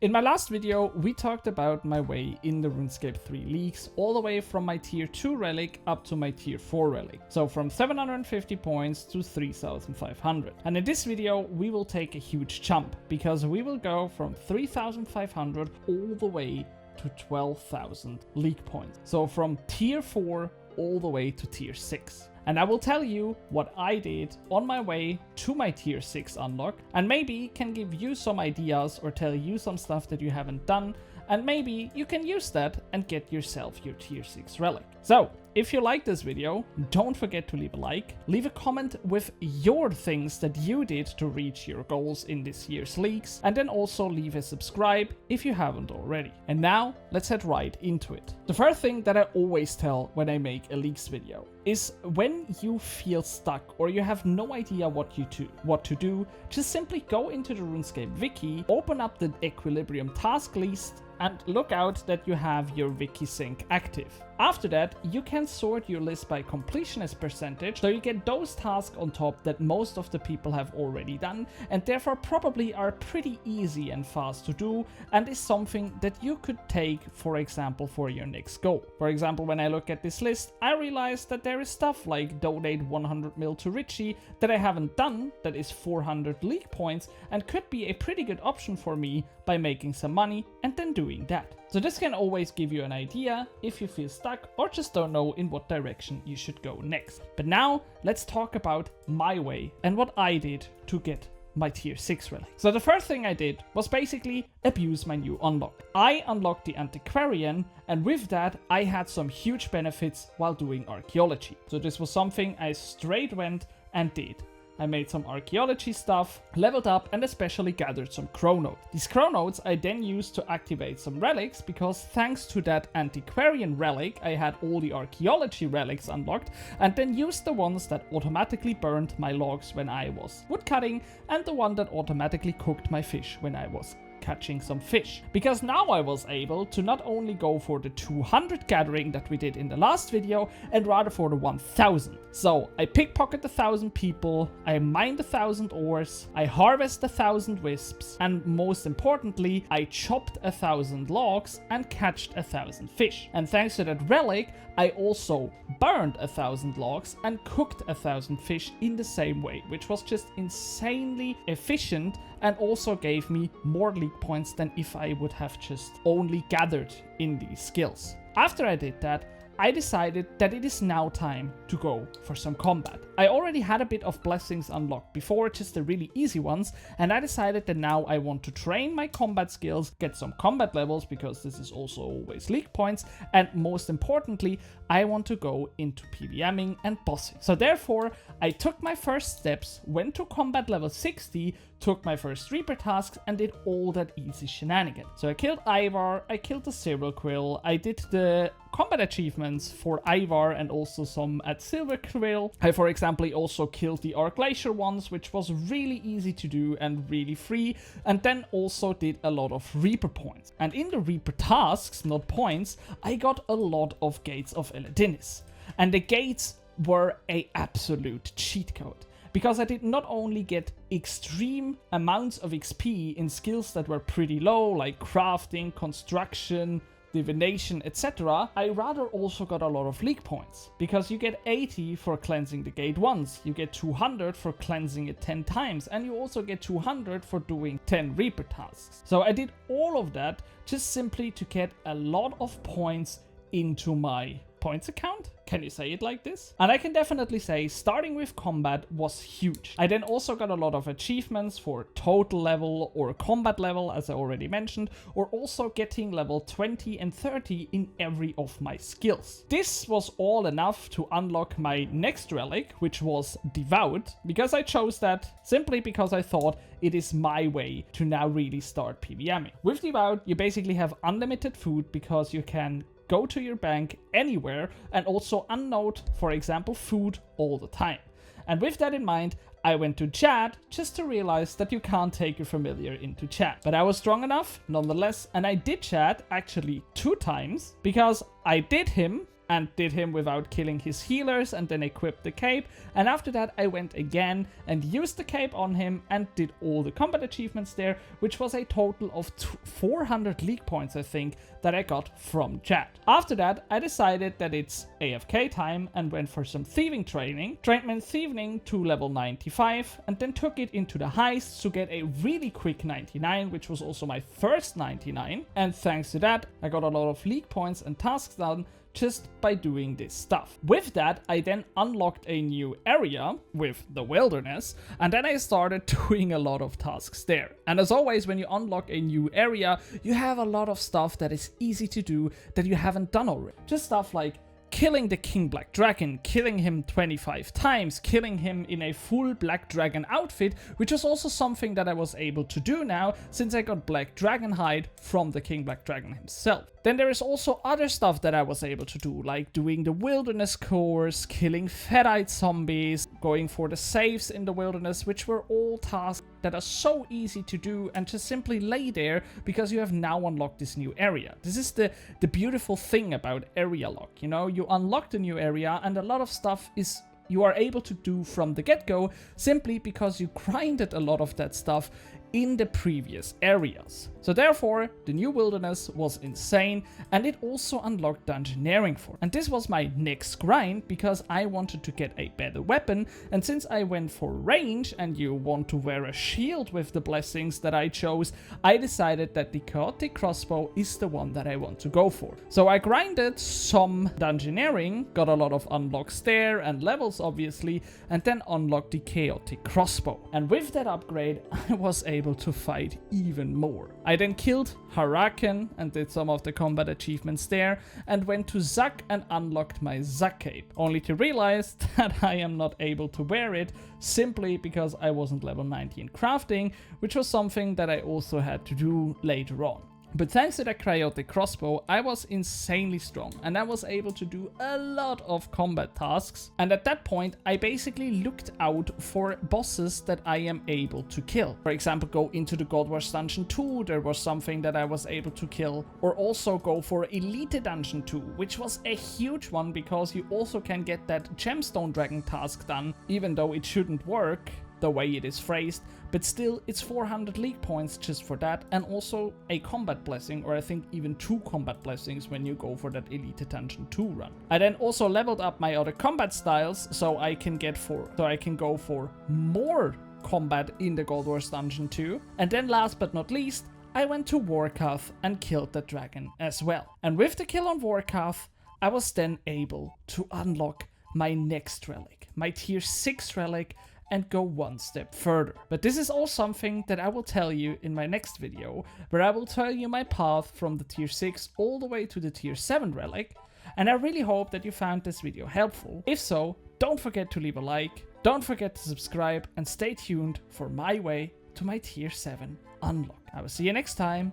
In my last video, we talked about my way in the RuneScape 3 leagues, all the way from my tier 2 relic up to my tier 4 relic. So from 750 points to 3,500. And in this video, we will take a huge jump because we will go from 3,500 all the way to 12,000 league points. So from tier 4 all the way to tier 6. And I will tell you what I did on my way to my tier 6 unlock, and maybe can give you some ideas or tell you some stuff that you haven't done, and maybe you can use that and get yourself your tier 6 relic. So if you like this video, don't forget to leave a like, leave a comment with your things that you did to reach your goals in this year's leagues, and then also leave a subscribe if you haven't already. And now let's head right into it. The first thing that I always tell when I make a leagues video is when you feel stuck or you have no idea what to do, just simply go into the RuneScape wiki, open up the Equilibrium task list, and look out that you have your wiki sync active. After that, you can sort your list by completionist percentage, so you get those tasks on top that most of the people have already done, and therefore probably are pretty easy and fast to do, and is something that you could take, for example, for your next goal. For example, when I look at this list, I realize that there is stuff like donate 100 mil to Richie that I haven't done, that is 400 league points, and could be a pretty good option for me by making some money and then doing that. So this can always give you an idea if you feel stuck or just don't know in what direction you should go next. But now let's talk about my way and what I did to get my tier 6 relic. So the first thing I did was basically abuse my new unlock. I unlocked the Antiquarian, and with that I had some huge benefits while doing Archaeology. So this was something I straight went and did. I made some archaeology stuff, leveled up, and especially gathered some chronodes. These chronodes I then used to activate some relics, because thanks to that antiquarian relic I had all the archaeology relics unlocked, and then used the ones that automatically burned my logs when I was woodcutting, and the one that automatically cooked my fish when I was catching some fish. Because now I was able to not only go for the 200 gathering that we did in the last video, and rather for the 1000. So I pickpocket 1,000 people, I mined 1,000 ores, I harvest 1,000 wisps, and most importantly, I chopped 1,000 logs and catched 1,000 fish. And thanks to that relic, I also burned 1,000 logs and cooked 1,000 fish in the same way, which was just insanely efficient and also gave me more league points than if I would have just only gathered in these skills. After I did that, I decided that it is now time to go for some combat. I already had a bit of blessings unlocked before, just the really easy ones, and I decided that now I want to train my combat skills, get some combat levels, because this is also always league points, and most importantly, I want to go into PVMing and bossing. So therefore, I took my first steps, went to combat level 60, took my first Reaper tasks, and did all that easy shenanigans. So I killed Ivar, I killed the Silver Quill, I did the combat achievements for Ivar and also some at Silver Quill. I, for example, also killed the Arc Glacier ones, which was really easy to do and really free, and then also did a lot of Reaper points. And in the Reaper tasks, not points, I got a lot of Gates of Eledinis. And the gates were an absolute cheat code, because I did not only get extreme amounts of XP in skills that were pretty low, like crafting, construction, divination, etc. I rather also got a lot of league points, because you get 80 for cleansing the gate once, you get 200 for cleansing it 10 times, and you also get 200 for doing 10 Reaper tasks. So I did all of that just simply to get a lot of points into my points account. Can you say it like this? And I can definitely say starting with combat was huge. I then also got a lot of achievements for total level or combat level, as I already mentioned, or also getting level 20 and 30 in every of my skills. This was all enough to unlock my next relic, which was Devout, because I chose that simply because I thought it is my way to now really start PVMing. With Devout, you basically have unlimited food, because you can go to your bank anywhere and also unload, for example, food all the time. And with that in mind, I went to chat just to realize that you can't take your familiar into chat. But I was strong enough nonetheless, and I did chat actually 2 times, because I did him and did him without killing his healers, and then equipped the cape. And after that I went again and used the cape on him and did all the combat achievements there, which was a total of 400 league points, I think, that I got from chat. After that I decided that it's AFK time and went for some thieving training, trained my thieving to level 95, and then took it into the heists to get a really quick 99, which was also my first 99, and thanks to that I got a lot of league points and tasks done just by doing this stuff. With that, I then unlocked a new area with the wilderness, and then I started doing a lot of tasks there. And as always, when you unlock a new area, you have a lot of stuff that is easy to do that you haven't done already. Just stuff like killing the King Black Dragon, killing him 25 times, killing him in a full Black Dragon outfit, which is also something that I was able to do now since I got Black Dragon hide from the King Black Dragon himself. Then there is also other stuff that I was able to do, like doing the wilderness course, killing Fedite zombies, going for the saves in the wilderness, which were all tasks that are so easy to do and just simply lay there because you have now unlocked this new area. This is the beautiful thing about area lock, you know, you unlock the new area and a lot of stuff is you are able to do from the get-go simply because you grinded a lot of that stuff in the previous areas. So therefore, the new wilderness was insane, and it also unlocked Dungeoneering for. And this was my next grind because I wanted to get a better weapon, and since I went for range and you want to wear a shield with the blessings that I chose, I decided that the chaotic crossbow is the one that I want to go for. So I grinded some Dungeoneering, got a lot of unlocks there and levels obviously, and then unlocked the chaotic crossbow. And with that upgrade, I was able to fight even more. I then killed Haraken and did some of the combat achievements there, and went to Zack and unlocked my Zack cape, only to realize that I am not able to wear it simply because I wasn't level 90 in crafting, which was something that I also had to do later on. But thanks to that chaotic crossbow, I was insanely strong and I was able to do a lot of combat tasks. And at that point, I basically looked out for bosses that I am able to kill. For example, go into the God Wars Dungeon 2, there was something that I was able to kill. Or also go for Elite Dungeon 2, which was a huge one because you also can get that Gemstone Dragon task done, even though it shouldn't work the way it is phrased, but still it's 400 league points just for that, and also a combat blessing, or I think even 2 combat blessings when you go for that Elite Dungeon 2 run. I then also leveled up my other combat styles so I can go for more combat in the God Wars Dungeon 2. And then last but not least, I went to Warcath and killed the dragon as well. And with the kill on Warcath, I was then able to unlock my next relic, my tier 6 relic, and go one step further. But this is all something that I will tell you in my next video, where I will tell you my path from the tier 6 all the way to the tier 7 relic, and I really hope that you found this video helpful. If so, don't forget to leave a like, don't forget to subscribe, and stay tuned for my way to my tier 7 unlock. I will see you next time.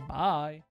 Bye.